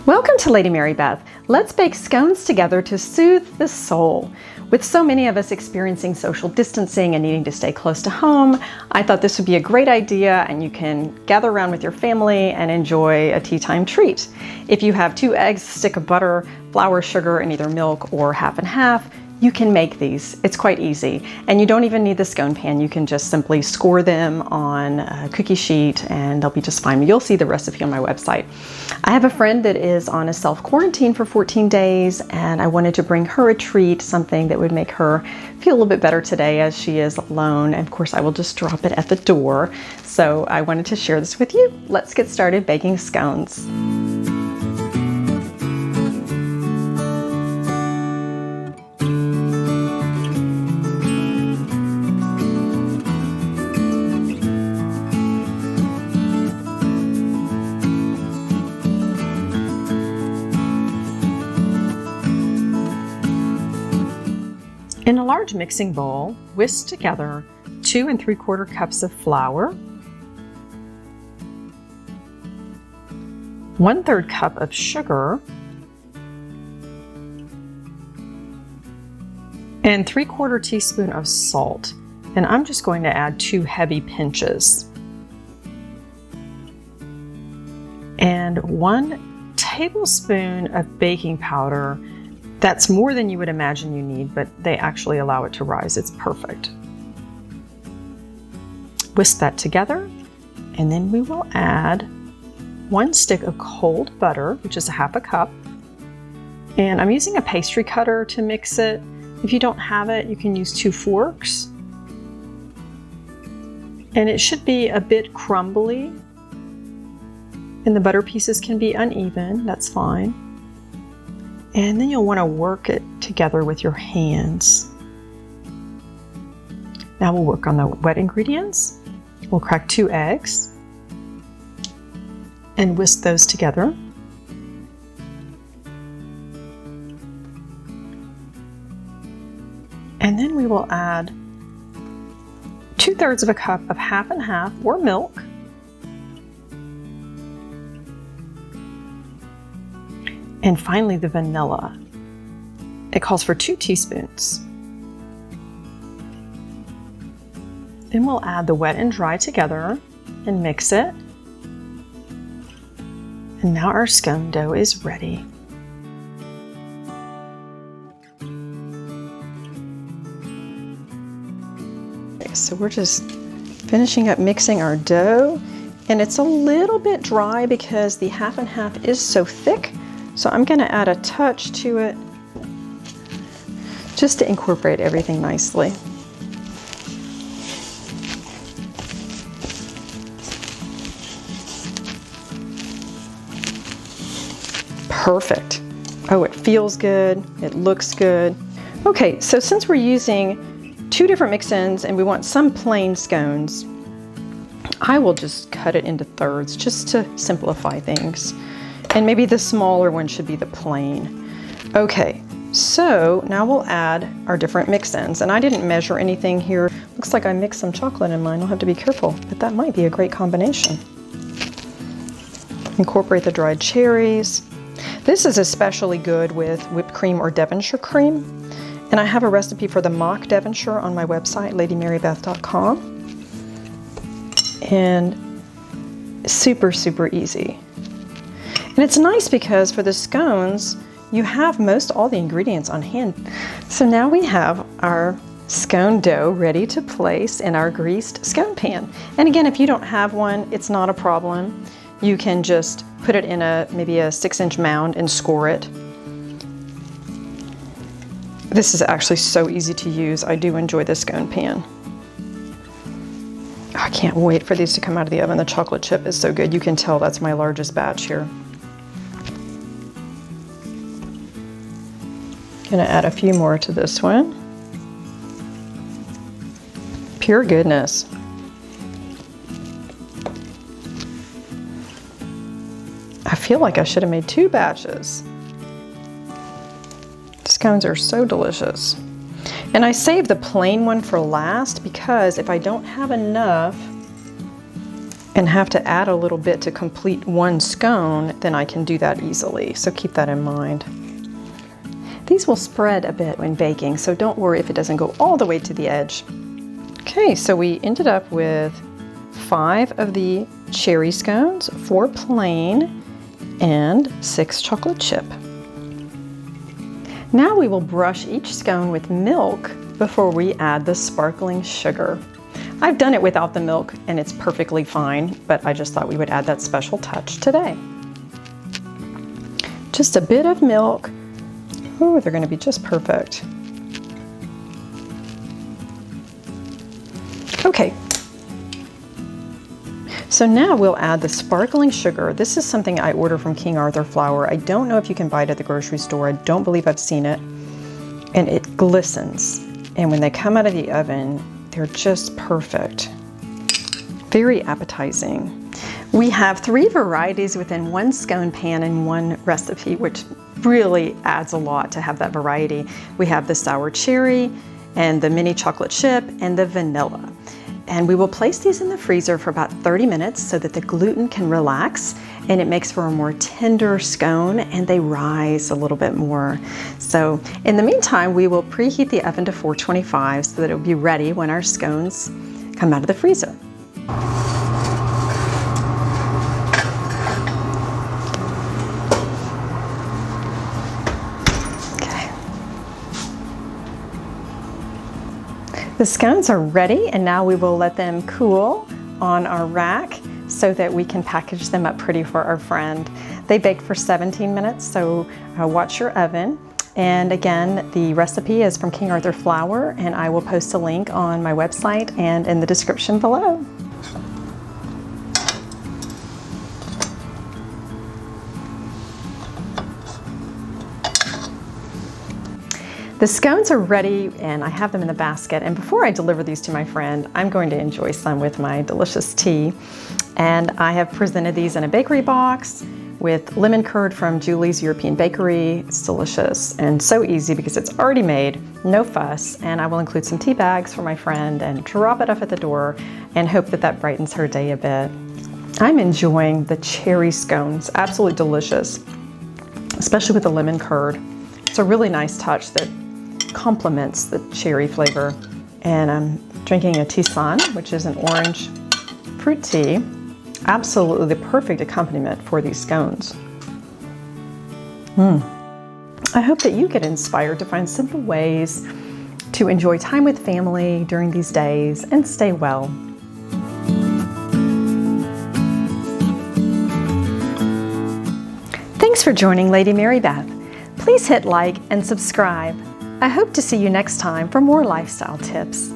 Welcome to Lady Mary Beth. Let's bake scones together to soothe the soul. With so many of us experiencing social distancing and needing to stay close to home, I thought this would be a great idea, and you can gather around with your family and enjoy a tea time treat. If you have 2 eggs, a stick of butter, flour, sugar, and either milk or half and half, you can make these. It's quite easy. And you don't even need the scone pan. You can just simply score them on a cookie sheet and they'll be just fine. You'll see the recipe on my website. I have a friend that is on a self-quarantine for 14 days and I wanted to bring her a treat, something that would make her feel a little bit better today as she is alone. And of course, I will just drop it at the door. So I wanted to share this with you. Let's get started baking scones. In a large mixing bowl, whisk together 2 3/4 cups of flour, 1/3 cup of sugar, and 3/4 teaspoon of salt. And I'm just going to add 2 heavy pinches. And 1 tablespoon of baking powder. That's more than you would imagine you need, but they actually allow it to rise. It's perfect. Whisk that together, and then we will add 1 stick of cold butter, which is a half a cup. And I'm using a pastry cutter to mix it. If you don't have it, you can use 2 forks. And it should be a bit crumbly, and the butter pieces can be uneven. That's fine. And then you'll want to work it together with your hands. Now we'll work on the wet ingredients. We'll crack 2 eggs and whisk those together. And then we will add 2/3 of a cup of half and half or milk. And finally, the vanilla. It calls for 2 teaspoons. Then we'll add the wet and dry together and mix it. And now our scone dough is ready. Okay, so we're just finishing up mixing our dough. And it's a little bit dry because the half and half is so thick. So I'm going to add a touch to it just to incorporate everything nicely. Perfect. Oh, it feels good. It looks good. Okay, so since we're using 2 different mix-ins and we want some plain scones, I will just cut it into thirds just to simplify things. And maybe the smaller one should be the plain. Okay, so now we'll add our different mix-ins. And I didn't measure anything here. Looks like I mixed some chocolate in mine. I'll have to be careful, but that might be a great combination. Incorporate the dried cherries. This is especially good with whipped cream or Devonshire cream. And I have a recipe for the mock Devonshire on my website, ladymarybeth.com. And super, super easy. And it's nice because for the scones, you have most all the ingredients on hand. So now we have our scone dough ready to place in our greased scone pan. And again, if you don't have one, it's not a problem. You can just put it in maybe a 6-inch mound and score it. This is actually so easy to use. I do enjoy the scone pan. I can't wait for these to come out of the oven. The chocolate chip is so good. You can tell that's my largest batch here. Gonna add a few more to this one. Pure goodness. I feel like I should have made 2 batches. The scones are so delicious. And I saved the plain one for last because if I don't have enough, and have to add a little bit to complete one scone, then I can do that easily. So keep that in mind. These will spread a bit when baking, so don't worry if it doesn't go all the way to the edge. Okay, so we ended up with 5 of the cherry scones, 4 plain, and 6 chocolate chip. Now we will brush each scone with milk before we add the sparkling sugar. I've done it without the milk and it's perfectly fine, but I just thought we would add that special touch today. Just a bit of milk. Oh, they're going to be just perfect. Okay. So now we'll add the sparkling sugar. This is something I order from King Arthur Flour. I don't know if you can buy it at the grocery store. I don't believe I've seen it. And it glistens. And when they come out of the oven, they're just perfect. Very appetizing. We have 3 varieties within one scone pan and one recipe, which really adds a lot to have that variety. We have the sour cherry and the mini chocolate chip and the vanilla. And we will place these in the freezer for about 30 minutes so that the gluten can relax and it makes for a more tender scone and they rise a little bit more. So in the meantime, we will preheat the oven to 425 so that it will be ready when our scones come out of the freezer. The scones are ready and now we will let them cool on our rack so that we can package them up pretty for our friend. They bake for 17 minutes, so watch your oven. And again, the recipe is from King Arthur Flour and I will post a link on my website and in the description below. The scones are ready and I have them in the basket, and before I deliver these to my friend, I'm going to enjoy some with my delicious tea. And I have presented these in a bakery box with lemon curd from Julie's European Bakery. It's delicious and so easy because it's already made, no fuss, and I will include some tea bags for my friend and drop it off at the door and hope that that brightens her day a bit. I'm enjoying the cherry scones, absolutely delicious, especially with the lemon curd. It's a really nice touch that complements the cherry flavor. And I'm drinking a tisane, which is an orange fruit tea. Absolutely the perfect accompaniment for these scones. I hope that you get inspired to find simple ways to enjoy time with family during these days and stay well. Thanks for joining Lady Mary Beth. Please hit like and subscribe. I hope to see you next time for more lifestyle tips.